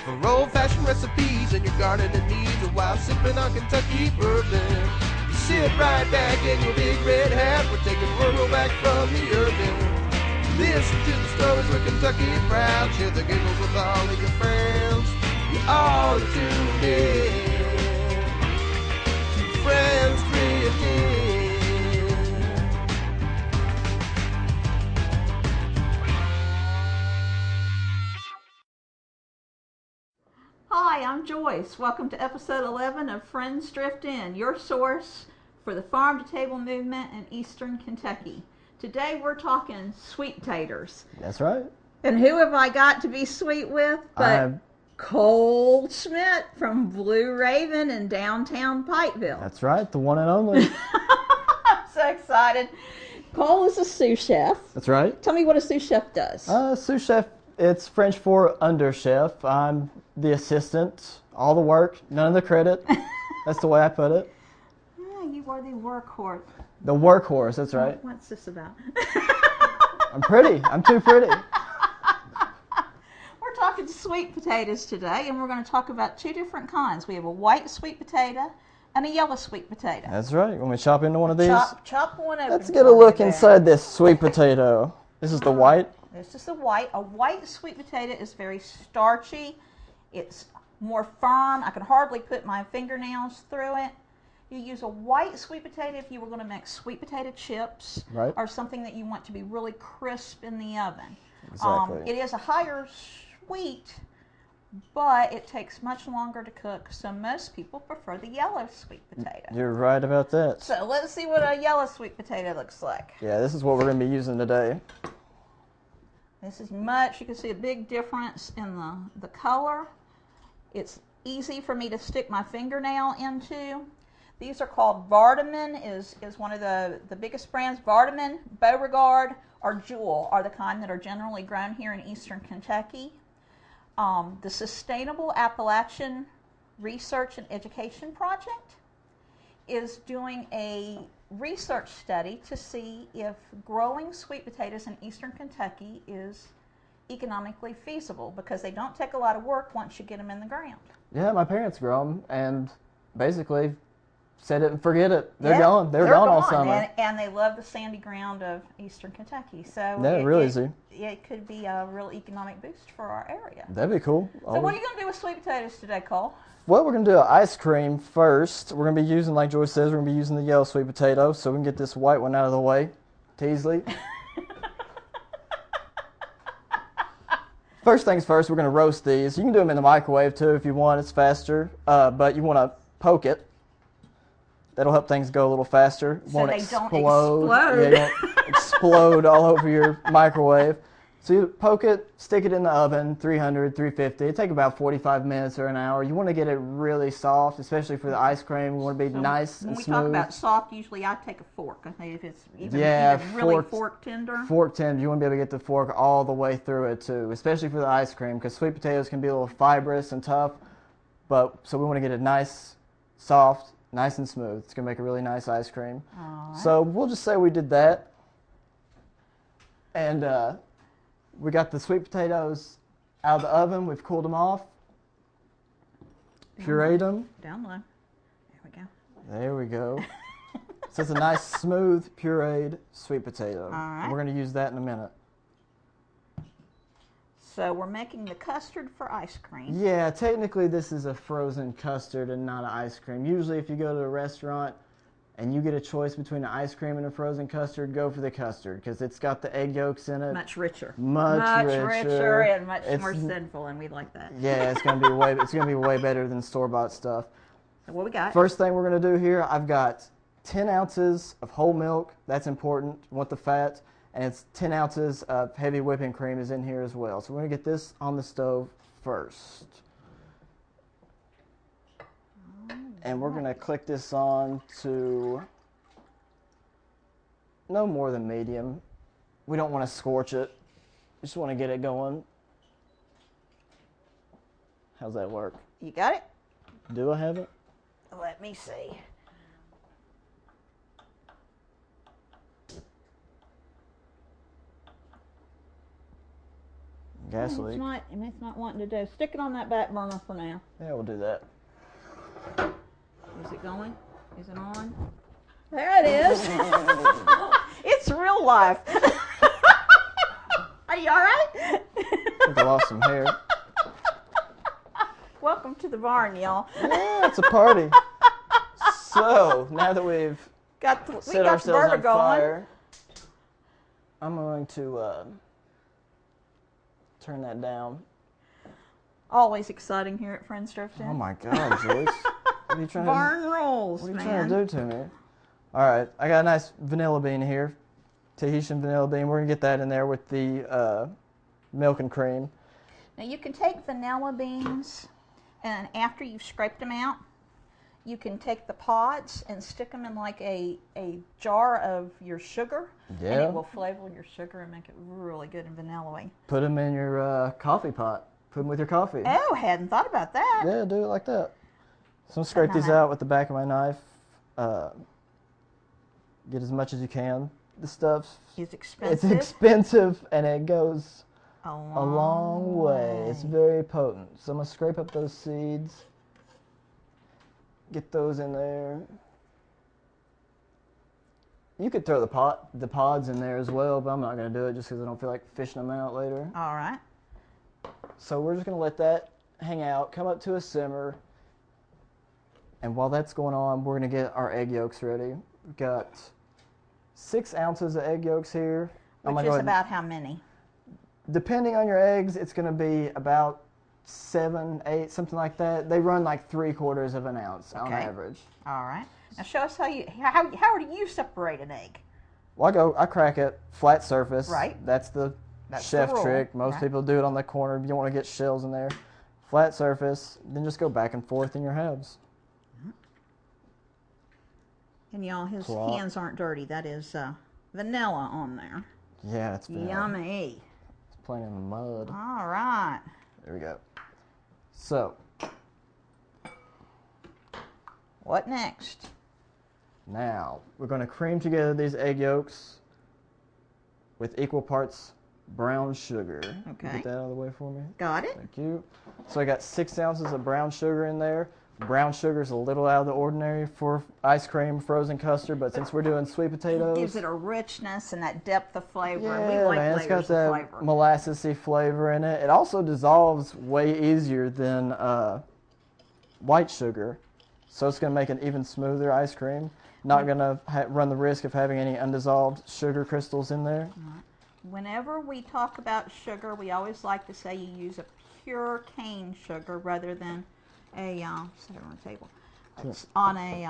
for old-fashioned recipes and your gardening needs while sipping on Kentucky bourbon. You sit right back in your big red hat, we're taking rural back from the urban. Listen to the stories where Kentucky proud, share the giggles with all of your friends. You all are tuned in to Friends Drifting. Hi, I'm Joyce. Welcome to episode 11 of Friends Drift In, your source for the farm-to-table movement in eastern Kentucky. Today we're talking sweet taters. That's right. And who have I got to be sweet with but Cole Schmidt from Blue Raven in downtown Pikeville. That's right, the one and only. I'm so excited. Cole is a sous chef. That's right. Tell me what a sous chef does. Sous chef, it's French for under chef. I'm the assistant, all the work, none of the credit. That's the way I put it. Yeah, you are the workhorse. The workhorse, that's right. What's this about? I'm pretty. I'm too pretty. We're talking sweet potatoes today, and we're going to talk about two different kinds. We have a white sweet potato and a yellow sweet potato. That's right. When we chop into one of these, chop one open. let's get a look inside this sweet potato. This is the white. This is the white. A white sweet potato is very starchy. It's more firm. I can hardly put my fingernails through it. You use a white sweet potato if you were going to make sweet potato chips, right, or something that you want to be really crisp in the oven. Exactly. It is a higher sweet, but it takes much longer to cook, so most people prefer the yellow sweet potato. You're right about that. So let's see what a yellow sweet potato looks like. Yeah, this is what we're going to be using today. This is much, you can see a big difference in the color. It's easy for me to stick my fingernail into. These are called Vardaman, is one of the biggest brands. Vardaman, Beauregard, or Jewel are the kind that are generally grown here in eastern Kentucky. The Sustainable Appalachian Research and Education Project is doing a research study to see if growing sweet potatoes in eastern Kentucky is economically feasible, because they don't take a lot of work once you get them in the ground. Yeah, my parents grow them, and basically set it and forget it. They're gone. They're gone all summer. And they love the sandy ground of eastern Kentucky. So yeah, really easy. It could be a real economic boost for our area. That'd be cool. So what are you going to do with sweet potatoes today, Cole? Well, we're going to do ice cream first. We're going to be using, like Joyce says, we're going to be using the yellow sweet potato, so we can get this white one out of the way. Teasley. First things first, we're going to roast these. You can do them in the microwave too if you want. It's faster, but you want to poke it. That'll help things go a little faster. So won't they explode. don't explode. Yeah, you won't explode all over your microwave. So you poke it, stick it in the oven, 300, 350. It'll take about 45 minutes or an hour. You want to get it really soft, especially for the ice cream. You want to be nice and smooth. When we talk about soft, usually I take a fork. I think if it's even really fork tender. Fork tender, you want to be able to get the fork all the way through it too, especially for the ice cream, because sweet potatoes can be a little fibrous and tough. So we want to get it nice, soft, nice and smooth. It's going to make a really nice ice cream. Right. So we'll just say we did that. And we got the sweet potatoes out of the oven. We've cooled them off. Pureed them. Down low. There we go. There we go. So it's a nice, smooth, pureed sweet potato. All right. We're going to use that in a minute. So we're making the custard for ice cream. Yeah, technically this is a frozen custard and not an ice cream. Usually if you go to a restaurant and you get a choice between an ice cream and a frozen custard, go for the custard, because it's got the egg yolks in it. Much richer. Much richer and much more sinful, and we like that. Yeah, it's gonna be way better than store-bought stuff. So what we got? First thing we're gonna do here, I've got 10 ounces of whole milk. That's important. You want the fat, and it's 10 ounces of heavy whipping cream is in here as well. So we're gonna get this on the stove first. And we're going to click this on to no more than medium. We don't want to scorch it. We just want to get it going. How's that work? You got it? Do I have it? Let me see. gas leak. It's not wanting to do. Stick it on that back burner for now. Yeah, we'll do that. Is it going? Is it on? There it is. It's real life. Are you all right? I think I lost some hair. Welcome to the barn, y'all. Yeah, it's a party. So, now that we've set ourselves on fire, I'm going to turn that down. Always exciting here at Friends Drove 10. Oh my God, Joyce. What are you trying Barn rolls, What are you man. trying to do to me? All right, I got a nice vanilla bean here. Tahitian vanilla bean. We're going to get that in there with the milk and cream. Now you can take vanilla beans, and after you've scraped them out, you can take the pods and stick them in like a jar of your sugar, Yeah. and it will flavor your sugar and make it really good and vanilla-y. Put them in your coffee pot. Put them with your coffee. Oh, hadn't thought about that. Yeah, do it like that. So I'm going to scrape these out with the back of my knife. Get as much as you can. This stuff's It's expensive. It's expensive, and it goes a a long way. It's very potent. So I'm going to scrape up those seeds. Get those in there. You could throw the pods in there as well, but I'm not going to do it just because I don't feel like fishing them out later. All right. So we're just going to let that hang out, come up to a simmer. And while that's going on, we're going to get our egg yolks ready. We've got 6 ounces of egg yolks here. Which is about how many? Depending on your eggs, it's going to be about 7, 8, something like that. They run like 3/4 of an ounce on average. All right. Now show us how do you separate an egg? Well, I crack it flat surface. Right. That's the That's chef the rule. trick. Most people do it on the corner. You don't want to get shells in there. Flat surface. Then just go back and forth in your halves. And y'all, his Plop. hands aren't dirty. That is vanilla on there. Yeah, it's vanilla. Yummy. It's playing in the mud. All right. There we go. So, What next? now we're going to cream together these egg yolks with equal parts brown sugar. Okay. Get that out of the way for me. Got it? Thank you. So I got 6 ounces of brown sugar in there. Brown sugar is a little out of the ordinary for ice cream, frozen custard, but since we're doing sweet potatoes, It gives it a richness and that depth of flavor. yeah, We like man, it's got layers that of flavor. molassesy flavor in it. It also dissolves way easier than white sugar, so it's going to make an even smoother ice cream. Not going to run the risk of having any undissolved sugar crystals in there. Whenever we talk about sugar, we always like to say you use a pure cane sugar rather than a sit on the table. It's on a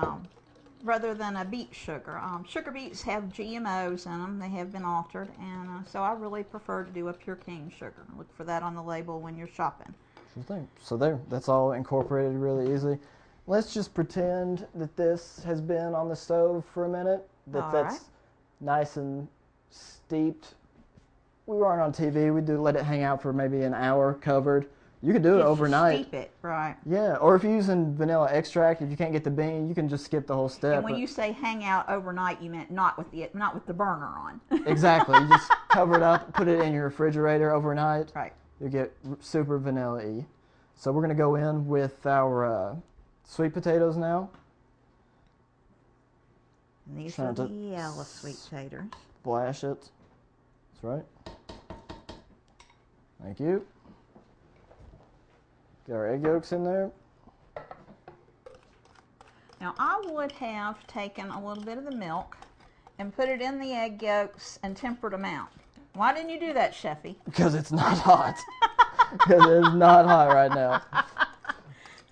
rather than a beet sugar. Sugar beets have GMOs in them; they have been altered, and so I really prefer to do a pure cane sugar. Look for that on the label when you're shopping. Sure thing. So there, that's all incorporated really easily. Let's just pretend that this has been on the stove for a minute. All That's right. nice and steeped. We weren't on TV. We do let it hang out for maybe an hour covered. You could do it Just overnight. Steep it, right? Yeah, or if you're using vanilla extract, if you can't get the bean, you can just skip the whole step. And when you say hang out overnight, you meant not with the burner on. Exactly. You just cover it up, put it in your refrigerator overnight. Right. You get super vanilla-y. So we're going to go in with our sweet potatoes now. And these Trying are the to yellow sweet taters. Splash it. That's right. Thank you. Get our egg yolks in there. Now I would have taken a little bit of the milk and put it in the egg yolks and tempered them out. Why didn't you do that, Chefy? Because it's not hot. Because it is not hot right now.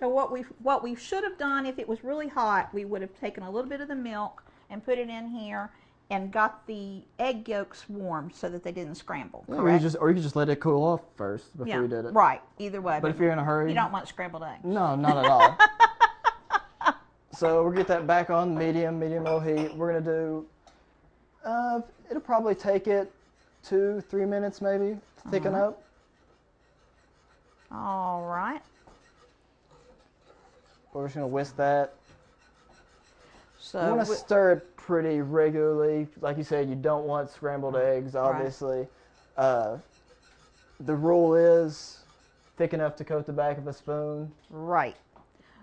So what we should have done if it was really hot, we would have taken a little bit of the milk and put it in here and got the egg yolks warm so that they didn't scramble. Yeah, Correct? or you could just let it cool off first before Yeah, you did it. right. Either way. But if you're in a hurry, you don't want scrambled eggs. no, not at all. So we'll get that back on medium low heat. We're gonna do. It'll probably take it 2-3 minutes maybe to thicken up. All right. We're just gonna whisk that. So You want to stir it pretty regularly. Like you said, you don't want scrambled eggs, obviously. the rule is thick enough to coat the back of a spoon. Right.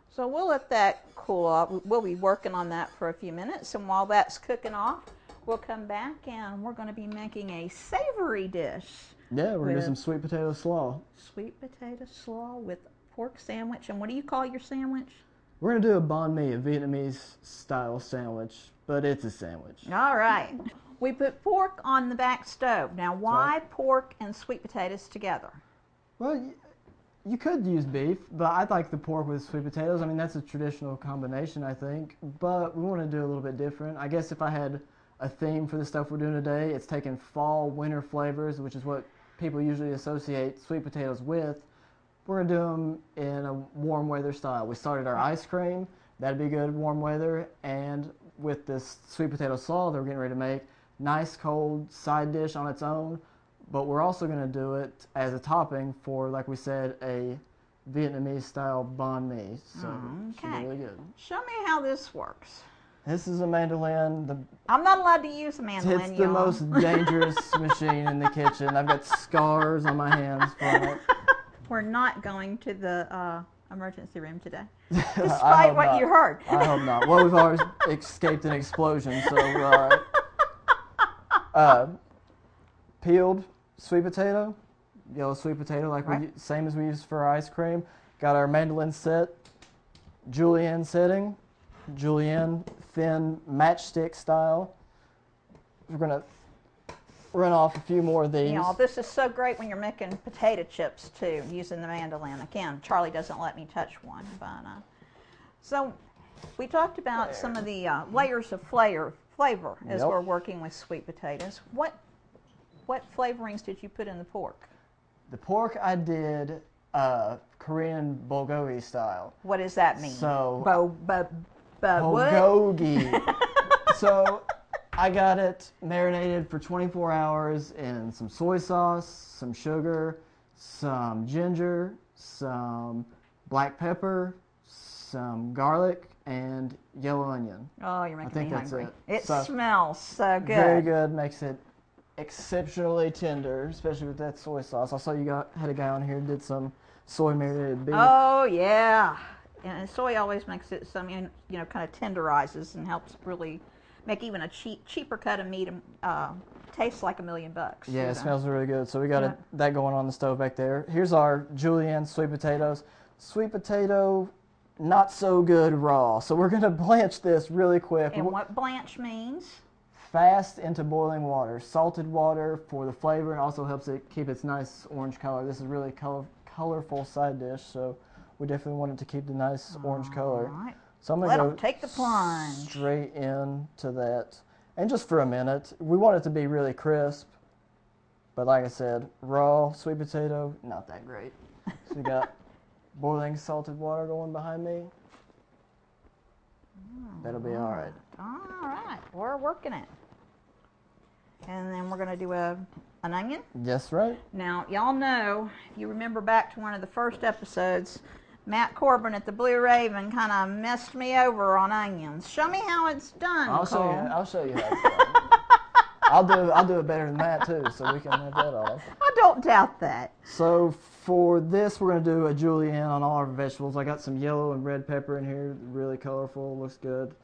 So we'll let that cool off. We'll be working on that for a few minutes, and while that's cooking off, we'll come back and we're going to be making a savory dish. Yeah, we're going to do With- some sweet potato slaw. Sweet potato slaw with pork sandwich. And what do you call your sandwich? We're going to do a banh mi, a Vietnamese style sandwich, but it's a sandwich. All right. We put pork on the back stove. Now, why pork and sweet potatoes together? Well, you could use beef, but I like the pork with sweet potatoes. I mean, that's a traditional combination, I think. But we want to do a little bit different. I guess if I had a theme for the stuff we're doing today, it's taking fall, winter flavors, which is what people usually associate sweet potatoes with. We're going to do them in a warm weather style. We started our ice cream. That'd be good warm weather. And with this sweet potato slaw that we're getting ready to make, nice cold side dish on its own. But we're also going to do it as a topping for, like we said, a Vietnamese style banh mi. So it should be Okay. really good. Show me how this works. This is a mandolin. I'm not allowed to use a mandolin, It's the y'all. most dangerous machine in the kitchen. I've got scars on my hands from it. We're not going to the emergency room today, I despite hope what not. you heard. I hope not. Well, we've already escaped an explosion, so we're all right. Peeled sweet potato, yellow sweet potato, like Right. same as we use for our ice cream. Got our mandolin set, julienne setting, julienne thin matchstick style. We're gonna run off a few more of these. You know, this is so great when you're making potato chips too, using the mandolin. Again, Charlie doesn't let me touch one, but so we talked about some of the layers of flavor as Yep. we're working with sweet potatoes. What flavorings did you put in the pork? The pork I did Korean bulgogi style. What does that mean? So what? bulgogi. So I got it marinated for 24 hours in some soy sauce, some sugar, some ginger, some black pepper, some garlic, and yellow onion. Oh, you're making think me that's hungry. it. It So- smells so good. Very good. Makes it exceptionally tender, especially with that soy sauce. I saw you had a guy on here who did some soy marinated beef. Oh yeah, and soy always makes it some kind of tenderizes and helps really make even a cheaper cut of meat taste like $1,000,000. Yeah, you it know. smells really good. So we got Yeah. that going on the stove back there. Here's our julienne sweet potatoes. Sweet potato, not so good raw. So we're going to blanch this really quick. And what blanch means? Fast into boiling water. Salted water for the flavor and also helps it keep its nice orange color. This is really colorful side dish, so we definitely want it to keep the nice orange color. All right. So I'm Let going 'em to take the plunge. straight into that. And just for a minute. We want it to be really crisp. But like I said, raw sweet potato, not that great. So we got boiling salted water going behind me. That'll be all right. All right, we're working it. And then we're going to do an onion. Yes, right? Now, y'all know, if you remember back to one of the first episodes, Matt Corbin at the Blue Raven kind of messed me over on onions. Show me how it's done, I'll show you. Cole. I'll show you how it's done. I'll do it better than that too, so we can have that off. I don't doubt that. So for this, we're gonna do a julienne on all our vegetables. I got some yellow and red pepper in here, really colorful, looks good.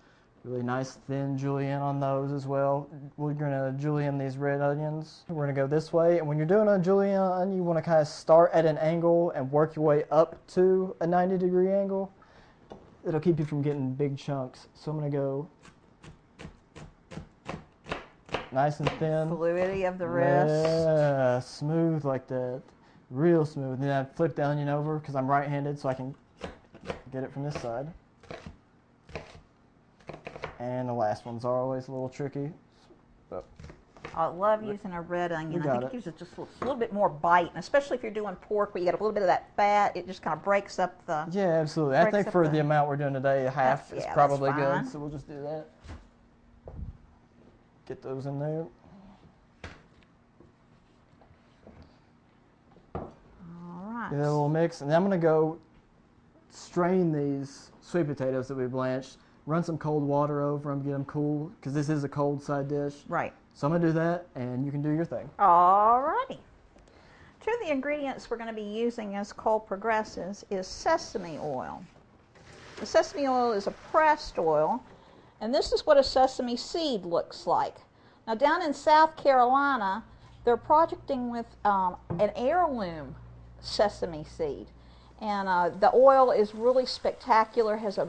Really nice thin julienne on those as well. We're gonna julienne these red onions. We're gonna go this way, and when you're doing a julienne, you want to kind of start at an angle and work your way up to a 90-degree angle. It'll keep you from getting big chunks. So I'm gonna go nice and thin. Fluidity of the wrist. Yeah, smooth like that. Real smooth. Then I flip the onion over because I'm right-handed, so I can get it from this side. And the last one's always a little tricky. But I love using a red onion. You I got think it it. gives it just a little bit more bite, and especially if you're doing pork where you get a little bit of that fat, it just kind of breaks up the... yeah, absolutely. I Breaks think up for the- the amount we're doing today, half is yeah, that's probably fine. good. So we'll just do that. Get those in there. All right. Give it a little mix. And then I'm going to go strain these sweet potatoes that we blanched. Run some cold water over them, get them cool, because this is a cold side dish. Right. So I'm going to do that, and you can do your thing. All righty. To the ingredients we're going to be using as cold progresses is sesame oil. The sesame oil is a pressed oil, and this is what a sesame seed looks like. Now down in South Carolina, they're projecting with an heirloom sesame seed. And the oil is really spectacular, has a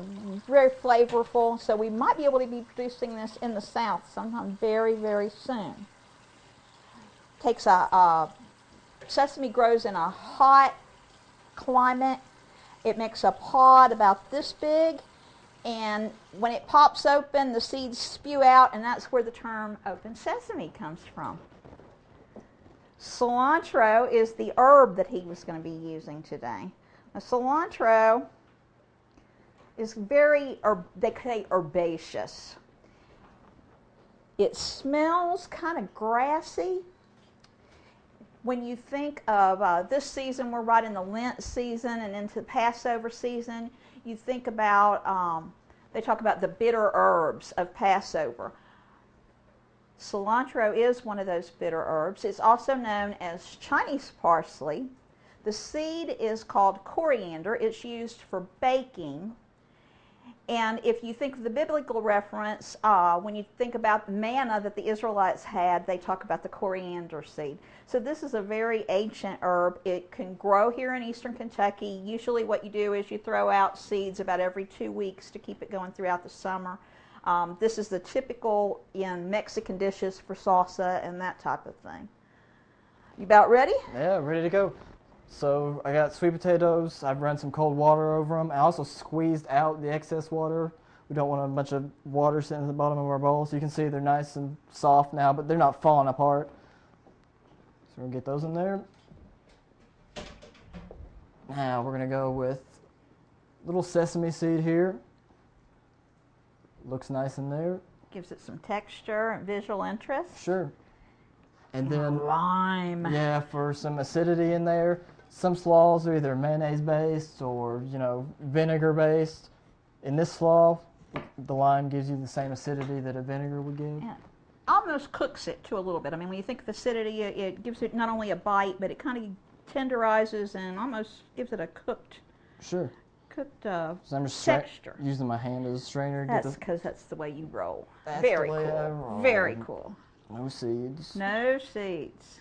very flavorful, so we might be able to be producing this in the South sometime very, very soon. Takes sesame grows in a hot climate. It makes a pod about this big, and when it pops open, the seeds spew out, and that's where the term open sesame comes from. Cilantro is the herb that he was going to be using today. Now, cilantro is very, they say, herbaceous. It smells kind of grassy. When you think of this season, we're right in the Lent season and into the Passover season, you think about, they talk about the bitter herbs of Passover. Cilantro is one of those bitter herbs. It's also known as Chinese parsley. The seed is called coriander. It's used for baking. And if you think of the biblical reference, when you think about manna that the Israelites had, they talk about the coriander seed. So this is a very ancient herb. It can grow here in eastern Kentucky. Usually what you do is you throw out seeds about every 2 weeks to keep it going throughout the summer. This is the typical in Mexican dishes for salsa and that type of thing. You about ready? Yeah, ready to go. So I got sweet potatoes. I've run some cold water over them. I also squeezed out the excess water. We don't want a bunch of water sitting at the bottom of our bowl. So you can see they're nice and soft now, but they're not falling apart. So we're going to get those in there. Now we're going to go with a little sesame seed here. Looks nice in there. Gives it some texture and visual interest. Sure. And then lime. Yeah, for some acidity in there. Some slaws are either mayonnaise based or, vinegar based. In this slaw, the lime gives you the same acidity that a vinegar would give. Yeah. Almost cooks it too a little bit. I mean, when you think of acidity, it gives it not only a bite, but it kind of tenderizes and almost gives it a cooked. Sure. So I'm just texture. Using my hand as a strainer. That's because that's the way you roll. That's very the way cool. I roll. Very cool. No seeds. No seeds.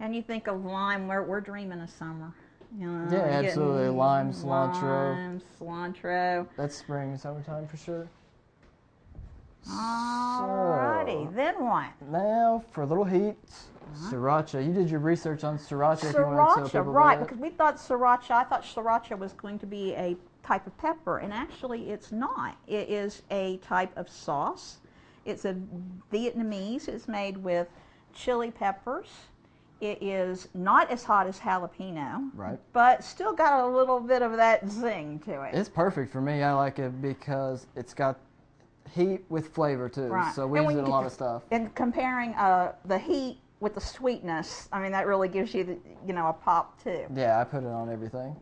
And you think of lime, we're dreaming of summer. Yeah, absolutely. Lime, cilantro. Lime, cilantro. That's spring and summertime for sure. Alrighty, So, then what? now for a little heat, sriracha. You did your research on sriracha. If you want to tell Sriracha, people right, about because we thought sriracha, I thought sriracha was going to be a type of pepper, and actually it's not. It is a type of sauce. It's a Vietnamese. It's made with chili peppers. It is not as hot as jalapeno, Right. but still got a little bit of that zing to it. It's perfect for me. I like it because it's got heat with flavor too. Right. So we And use when it in a you lot get of stuff. And comparing the heat with the sweetness, I mean, that really gives you, a pop too. Yeah, I put it on everything.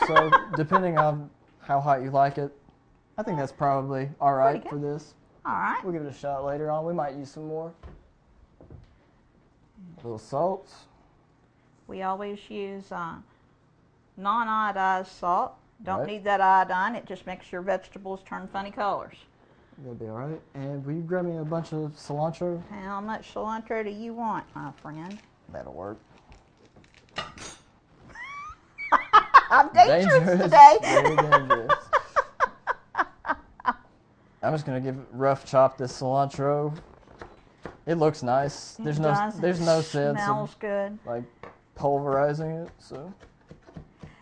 So depending on how hot you like it, I think that's probably all right Pretty for good. this. All right. We'll give it a shot later on. We might use some more. A little salt. We always use non-iodized salt. Don't Right. need that iodine. It just makes your vegetables turn funny colors. That'll be all right. And will you grab me a bunch of cilantro? How much cilantro do you want, my friend? That'll work. I'm dangerous today. Very dangerous. I'm just gonna give rough chop this cilantro. It looks nice. There's no sense Smells of good. like pulverizing it. So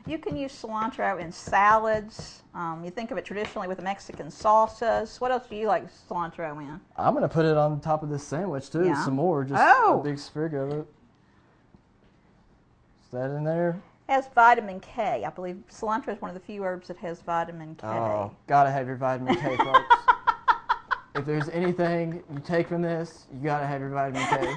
You can use cilantro in salads. You think of it traditionally with Mexican salsas. What else do you like cilantro in? I'm gonna put it on top of this sandwich too. Yeah. Some more, just Oh. a big sprig of it. Is that in there? It has vitamin K. I believe cilantro is one of the few herbs that has vitamin K. Oh, gotta have your vitamin K, folks. If there's anything you take from this, you gotta have your vitamin K.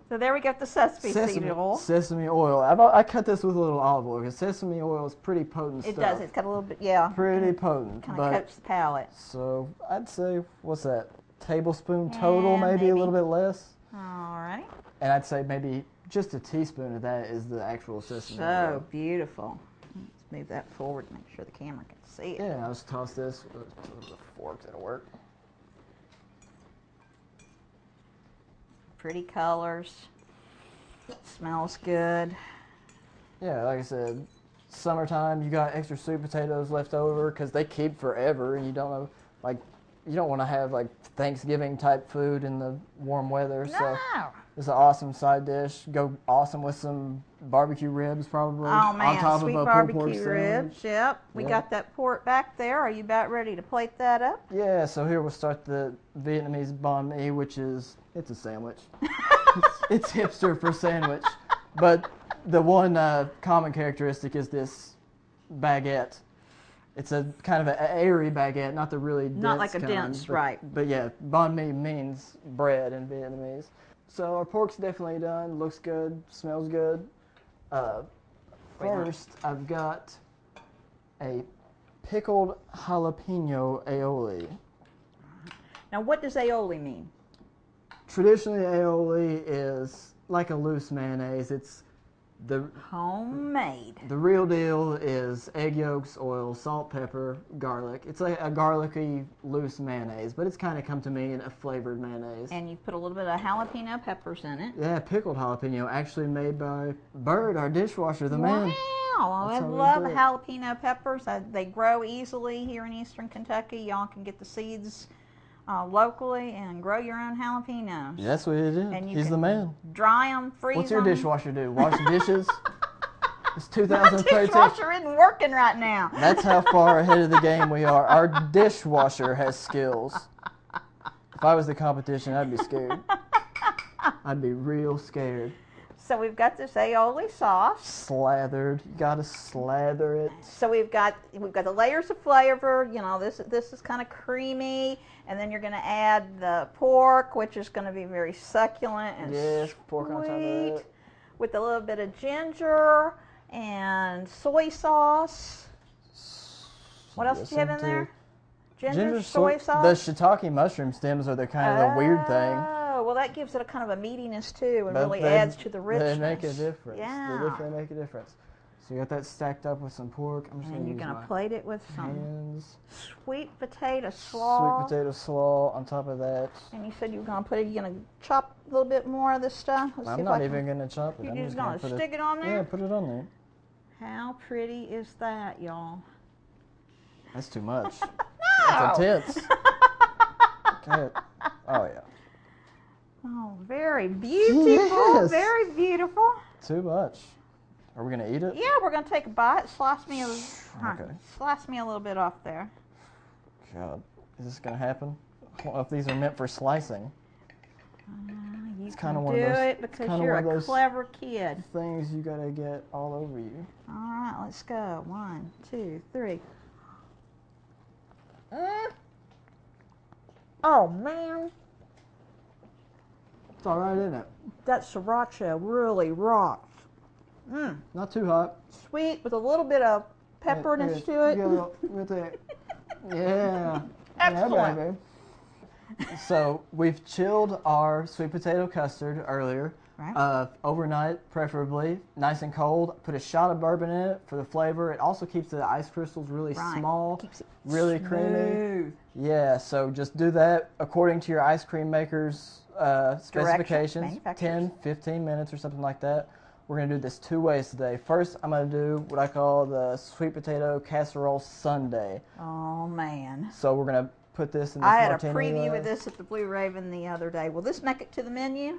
So there we got the sesame seed oil. Sesame oil. I cut this with a little olive oil because sesame oil is pretty potent It stuff. does. It's got a little bit, yeah. Pretty potent. Kind but of coats the palate. so I'd say, what's that? Tablespoon total, Yeah, maybe a maybe. little bit less. All right. Right. And I'd say maybe just a teaspoon of that is the actual sesame So oil. beautiful. Let's move that forward to make sure the camera can see it. Yeah, I'll just toss this with a fork. That'll work. Pretty colors. Smells good. Yeah, like I said, summertime, you got extra sweet potatoes left over because they keep forever, and you don't know, like, you don't want to have like Thanksgiving type food in the warm weather. So No. it's an awesome side dish. Go awesome with some barbecue ribs, probably. Oh man, on top sweet of a pulled pork barbecue sandwich. ribs. Yep. We Yep. got that pork back there. Are you about ready to plate that up? Yeah, so here we'll start the Vietnamese banh mi, which is, it's a sandwich. it's hipster for sandwich. But the one common characteristic is this baguette. It's a kind of an airy baguette, not the really dense Not like a kind, dense, but, right. But yeah, banh mi means bread in Vietnamese. So our pork's definitely done. Looks good, smells good. First, I've got a pickled jalapeno aioli. Now, what does aioli mean? Traditionally, aioli is like a loose mayonnaise. It's the Homemade. real deal is egg yolks, oil, salt, pepper, garlic. It's like a garlicky loose mayonnaise, but it's kind of come to me in a flavored mayonnaise. And you put a little bit of jalapeno peppers in it. Yeah, pickled jalapeno, actually made by Bird, our dishwasher, the man. Wow, I That's how we love do it. jalapeno peppers. They grow easily here in eastern Kentucky. Y'all can get the seeds locally and grow your own jalapenos. Yeah, that's what he did. And you He's can the man. Dry them, freeze them. What's your dishwasher do? Wash dishes? It's My 2013. dishwasher isn't working right now. That's how far ahead of the game we are. Our dishwasher has skills. If I was the competition, I'd be scared. I'd be real scared. So we've got this aioli sauce. Slathered. You gotta slather it. So we've got the layers of flavor. You know, this is kind of creamy, and then you're going to add the pork, which is going to be very succulent and Yes, pork on top of sweet, that. with a little bit of ginger and soy sauce. What else do you have in there? Ginger, soy sauce. The shiitake mushroom stems are the kind of the weird thing. Oh, well, that gives it a kind of a meatiness too, and But really they- adds to the richness. They make a difference. Yeah. They definitely make a difference. So you got that stacked up with some pork. I'm just And gonna you're use going my to plate it with some hands. sweet potato slaw. Sweet potato slaw on top of that. And you said you were going to put it, you're going to chop a little bit more of this stuff? Let's see I'm if not I can- even gonna chop it. You're I'm just going put to stick it on there? Yeah, put it on there. How pretty is that, y'all? That's too much. No! That's intense. Okay. Oh yeah. Oh, very beautiful. Yes. Very beautiful. Too much. Are we gonna eat it? Yeah, we're going to take a bite. Slice me Okay. slice me a little bit off there. God, is this gonna happen? I don't know if these are meant for slicing. You It's can kinda one do of those- it it's because kinda you're one of a those- clever kid. Things you gotta get all over you. All right, let's go. 1, 2, 3. Oh, man. It's all right, isn't it? That sriracha really rocks. Not too hot. Sweet with a little bit of pepperness to it. Yeah, with it. Yeah. Excellent. Yeah, baby. So we've chilled our sweet potato custard earlier. Right. Overnight, preferably, nice and cold. Put a shot of bourbon in it for the flavor. It also keeps the ice crystals really Right. small, Keeps it really creamy. smooth. Yeah, so just do that according to your ice cream maker's specifications. manufacturers. 10, 15 minutes or something like that. We're going to do this 2 ways today. First, I'm going to do what I call the sweet potato casserole sundae. Oh, man. So we're going to put this in this I had a martini preview glass. of this at the Blue Raven the other day. Will this make it to the menu?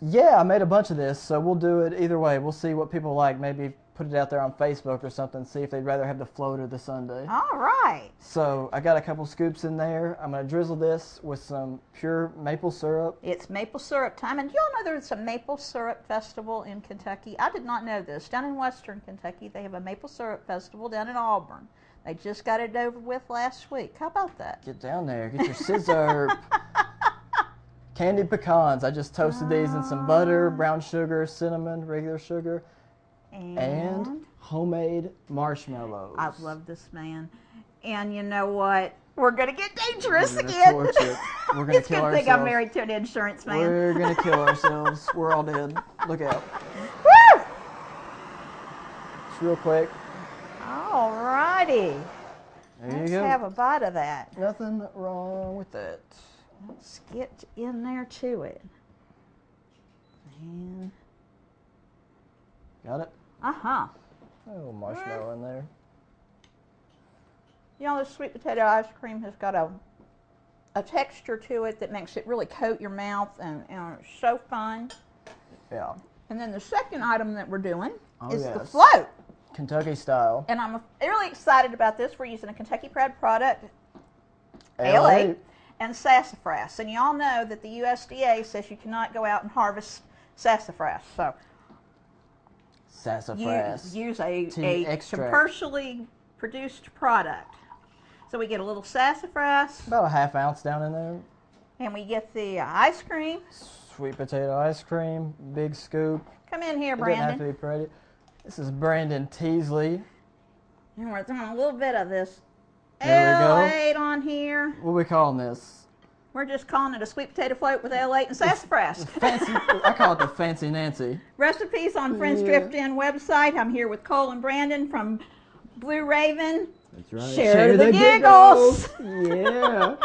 Yeah, I made a bunch of this, so we'll do it either way. We'll see what people like. Maybe put it out there on Facebook or something, see if they'd rather have the float or the sundae. All right. So I got a couple scoops in there. I'm going to drizzle this with some pure maple syrup. It's maple syrup time. And do y'all know there's a maple syrup festival in Kentucky? I did not know this. Down in western Kentucky, they have a maple syrup festival down in Auburn. They just got it over with last week. How about that? Get down there. Get your scissor. Candied pecans. I just toasted these in some butter, brown sugar, cinnamon, regular sugar, and homemade marshmallows. I love this man. And you know what? We're gonna get dangerous We're gonna again. torch it. We're gonna It's kill a good thing I'm ourselves. married to an insurance man. We're gonna kill ourselves. We're all dead. Look out. Woo! Just real quick. Alrighty. There Let's you go. have a bite of that. Nothing wrong with that. Let's get in there to it. And Got it? uh-huh. Oh, marshmallow in there. You know, this sweet potato ice cream has got a texture to it that makes it really coat your mouth, and it's so fun. Yeah. And then the second item that we're doing is the yes. float. Kentucky style. And I'm really excited about this. We're using a Kentucky Proud product, Ale. Ale, and sassafras. And you all know that the USDA says you cannot go out and harvest sassafras. So Sassafras. use Tea a extract. commercially produced product. So we get a little sassafras, About a half ounce down in there. and we get the ice cream. Sweet potato ice cream. Big scoop. Come in here, It doesn't have to Brandon. be pretty. This is Brandon Teasley. And we're throwing a little bit of this There we go. L8 on here. What are we calling this? We're just calling it a sweet potato float with L8 and sassafras. Fancy. I call it the Fancy Nancy. Recipes on Friends Yeah. Drift In website. I'm here with Cole and Brandon from Blue Raven. That's right. Share the giggles. Yeah.